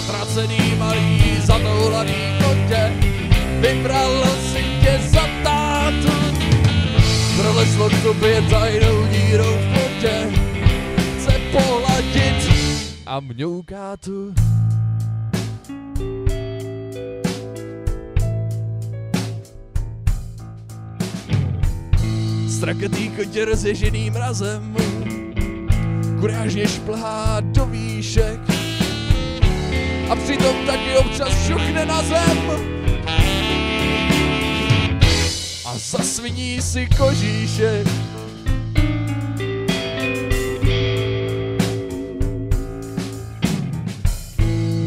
zatracený malý, zatoulaný kotě, vybral si tě za tátu. Prolezlo k tobě tajnou dírou v plotě, chce pohladit a mňouká tu. Strakatý kotě rozježený mrazem kurážně šplhá do výšek a přitom taky občas šuchne na zem a zasviní si kožíšek.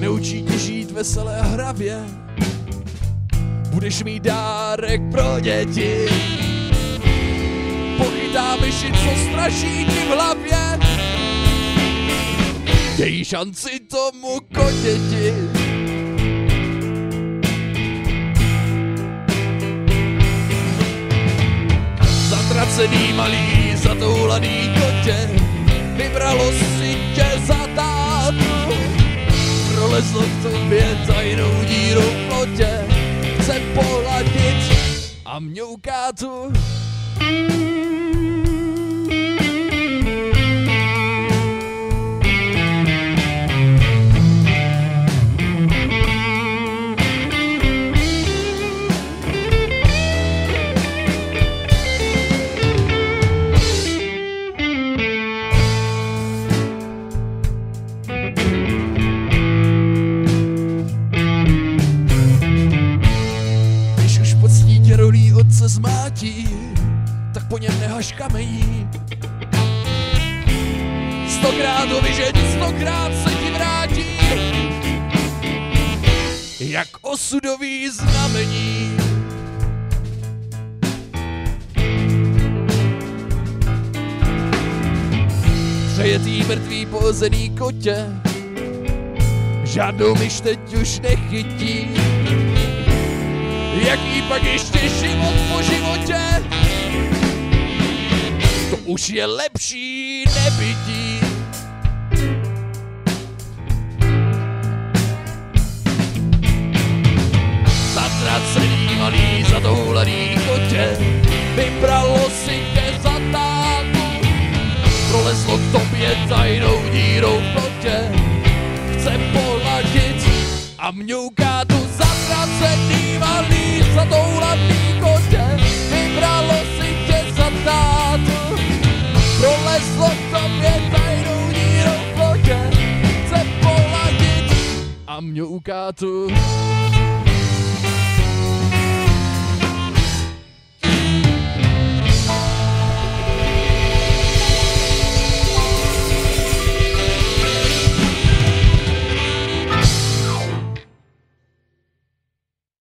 Neučí tě žít veselé a hravě, budeš mít dárek pro děti. Pochytá myši, co straší ti v hlavě, dej šanci tomu kotěti. Zatracený malý, zatoulaný kotě, vybralo si tě za tátu. Prolezlo k tobě tajnou dírou v plotě, chce pohladit a mňouká tu. Rolí otce zmátí, tak po něm nehaž kamení. 100krát ho vyžeď, 100krát se ti vrátí, jak osudový znamení. Přejetý mrtvý pohozený kotě, žádnou myš teď už nechytí. Jaký pak ještě život po životě, to už je lepší nebytí. Zatracený malý, zatoulaný kotě, vybralo si tě za tátu. Prolezlo k tobě tajnou dírou v plotě, chce pohladit a mňouká tu. Zatracený malý, zatoulaný kotě, vybralo si tě za tátu. Prolezlo k tobě tajnou dírou v plotě, chce pohladit a mňouká tu.